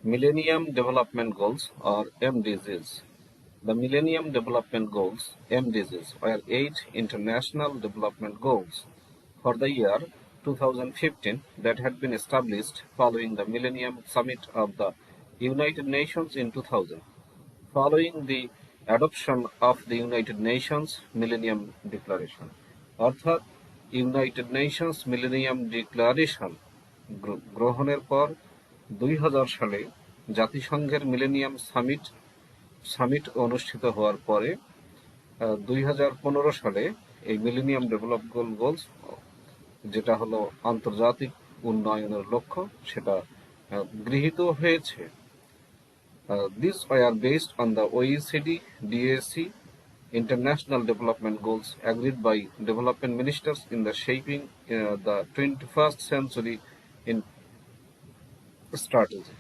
Millennium Development Goals or MDGs. The Millennium Development Goals (MDGs) were 8 international development goals for the year 2015 that had been established following the Millennium Summit of the United Nations in 2000. Following the adoption of the United Nations Millennium Declaration, অর্থাৎ United Nations millennium declaration গ্রহণের পর 2000 সালে জাতিসংঘের millennium summit অনুষ্ঠিত হওয়ার পরে 2015 সালে এই মিলেনিয়াম ডেভেলপমেন্ট গোলস, যেটা হলো আন্তর্জাতিক উন্নয়নের লক্ষ্য, সেটা গৃহীত হয়েছে। These are based on the OECD DAC International Development Goals agreed by development ministers in the shaping the 21st century in strategy.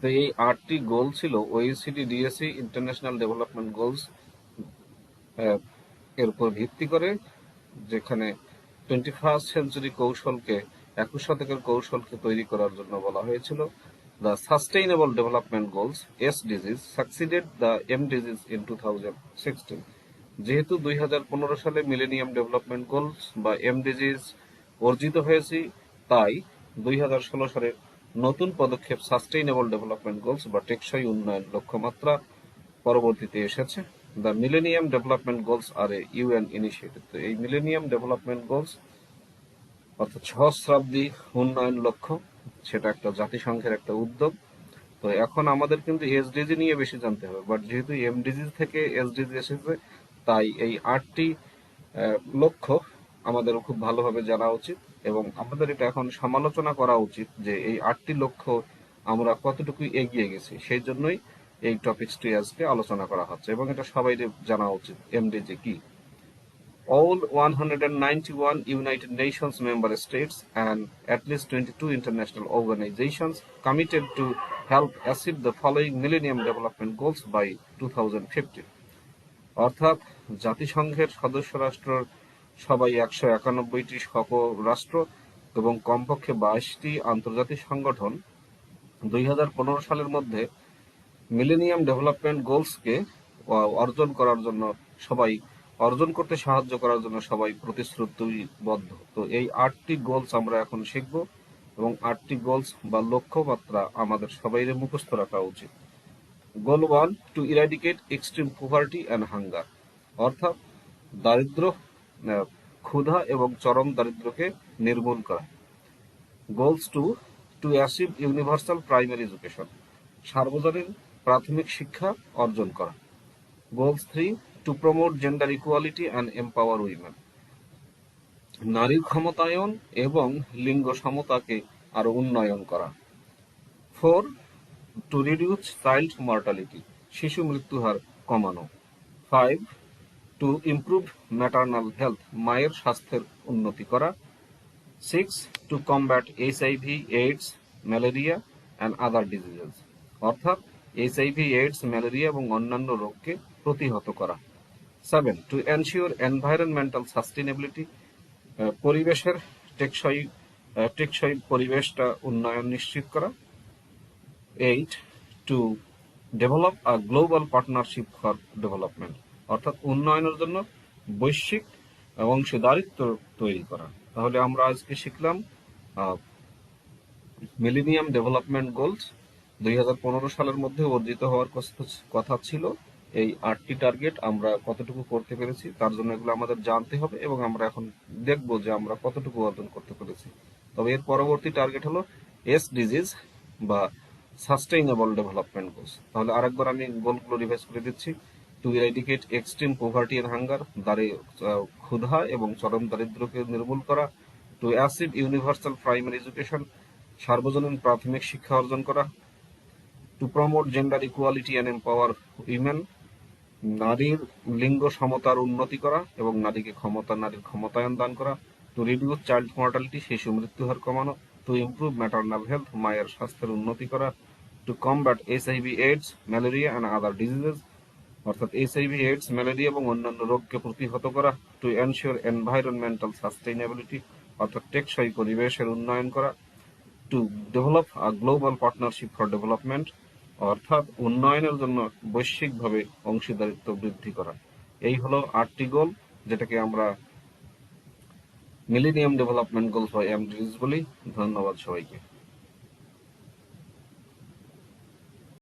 তো এই 8টি গোল ছিল OECD DAC international development goals এর উপর ভিত্তি করে, যেখানে 21st সেঞ্চুরি কৌশলকে 21 শতকের কৌশলকে তৈরি করার জন্য বলা হয়েছিল। The Sustainable Development Goals (SDGs) succeeded the MDGs in 2016. যেহেতু 2015 সালে মিলেনিয়াম ডেভেলপমেন্ট গোলস বা MDGs অর্জিত হয়েছে, তাই 2016 সালের নতুন পদক্ষেপ সাস্টেইনেবল ডেভেলপমেন্ট গোলস বা টেকসই উন্নয়ন লক্ষ্যমাত্রা পরবর্তীতে এসেছে। The Millennium Development Goals are a UN initiative. তো এই মিলেনিয়াম ডেভেলপমেন্ট গোলস অর্থাৎ সহস্রাব্দী উন্নয়ন লক্ষ্য, সেটা একটা জাতিসংঘের একটা উদ্যোগ। তো এখন আমাদের কিন্তু এসডিজি নিয়ে বেশি জানতে হবে, বাট যেহেতু এমডিজি থেকে এসডিজি এসেছে, তাই এই 8টি লক্ষ্য আমাদের খুব ভালোভাবে জানা উচিত এবং আমাদের এটা এখন সমালোচনা করা উচিত যে এই 8টি লক্ষ্য আমরা কতটুকু এগিয়ে গেছি। সেই জন্যই এই টপিকসটি আজকে আলোচনা করা হচ্ছে এবং এটা সবাই জানা উচিত এমডিজি কি। All 191 United Nations member states and at least 22 international organizations committed to help achieve the following Millennium Development Goals by 2050. অর্থাৎ জাতিসংঘের সদস্য রাষ্ট্র সবাই 191টি রাষ্ট্র এবং কমপক্ষে 22টি আন্তর্জাতিক সংগঠন 2015 সালের মধ্যে মিলেনিয়াম ডেভেলপমেন্ট গোলসকে অর্জন করতে সাহায্য করার জন্য সবাই প্রতিশ্রুতিবদ্ধ। তো এই 8টি গোলস আমরা এখন শিখব এবং 8টি গোলস বা লক্ষ্যমাত্রা আমাদের সবাইয়ের মুখস্থ রাখা উচিত। Goal 1, to eradicate extreme poverty and hunger, অর্থাৎ দারিদ্র, ক্ষুধা এবং চরম দারিদ্রকে নির্মূল করা। Goals 2, to achieve universal primary education, সার্বজনীন প্রাথমিক শিক্ষা অর্জন করা। Goals 3, to promote gender equality and empower women, নারীর ক্ষমতায়ন এবং লিঙ্গ সমতাকে আরো উন্নয়ন করা। 4, টু রিডিউস চাইল্ড মর্টালিটি, শিশু মৃত্যুহার কমানো। 5, টু ইমপ্রুভ ম্যাটারনাল হেলথ, মায়ের স্বাস্থ্যের উন্নতি করা। 6, two combat HIV, AIDS, malaria and other diseases, অর্থাৎ এইচআইভি, এইডস, ম্যালেরিয়া এবং অন্যান্য রোগকে প্রতিহত করা। 7, টু এনশিওর এনভায়রনমেন্টাল সাস্টেনেবিলিটি, পরিবেশের টেকসই পরিবেশটা উন্নয়ন নিশ্চিত করা। 8, to develop a global partnership for development, অর্থাৎ উন্নয়নের জন্য বৈশ্বিক অংশীদারিত্ব তৈরি করা। তাহলে আমরা আজকে শিখলাম মিলেনিয়াম ডেভেলপমেন্ট গোলস 2015 সালের মধ্যে অর্জিত হওয়ার কথা ছিল। এই 8টি টার্গেট আমরা কতটুকু করতে পেরেছি, তার জন্য এগুলো আমাদের জানতে হবে এবং আমরা এখন দেখব যে আমরা কতটুকু অর্জন করতে পেরেছি। তবে এর পরবর্তী টার্গেট হলো এসডিজিস বা সাস্টেইনেবল ডেভেলপমেন্ট গোলস। তাহলে আরেকবার আমি গোলগুলো রিভাইজ করে দিচ্ছি। To eradicate extreme poverty and hunger, ক্ষুধা এবং চরম দারিদ্র্যকে নির্মূল করা। To achieve universal primary education, সার্বজনীন প্রাথমিক শিক্ষা অর্জন করা। To promote gender equality and empower women, নারীর লিঙ্গ সমতার উন্নতি করা এবং নারীর ক্ষমতায়ন দান করা। টু রিডিউস চাইল্ড মর্টালিটি, শিশু মৃত্যুহার কমানো। টু ইমপ্রুভ ম্যাটারনাল হেলথ, মায়ের স্বাস্থ্যের উন্নতি করা। Two combat HIV, AIDS, malaria and other diseases, অর্থাৎ এইচআইভি, এইডস, ম্যালেরিয়া এবং অন্যান্য রোগকে প্রতিহত করা। টু এনশিওর এনভায়রনমেন্টাল সাস্টেইনেবিলিটি, অর্থাৎ টেকসই পরিবেশের উন্নয়ন করা। To develop a global partnership for development, অর্থাৎ উন্নয়নের জন্য বৈশ্বিকভাবে অংশীদারিত্ব বৃদ্ধি করা। এই হলো 8টি গোল, যেটাকে আমরা মিলেনিয়াম ডেভেলপমেন্ট গোলস বা এমডিজিস বলি। ধন্যবাদ সবাইকে।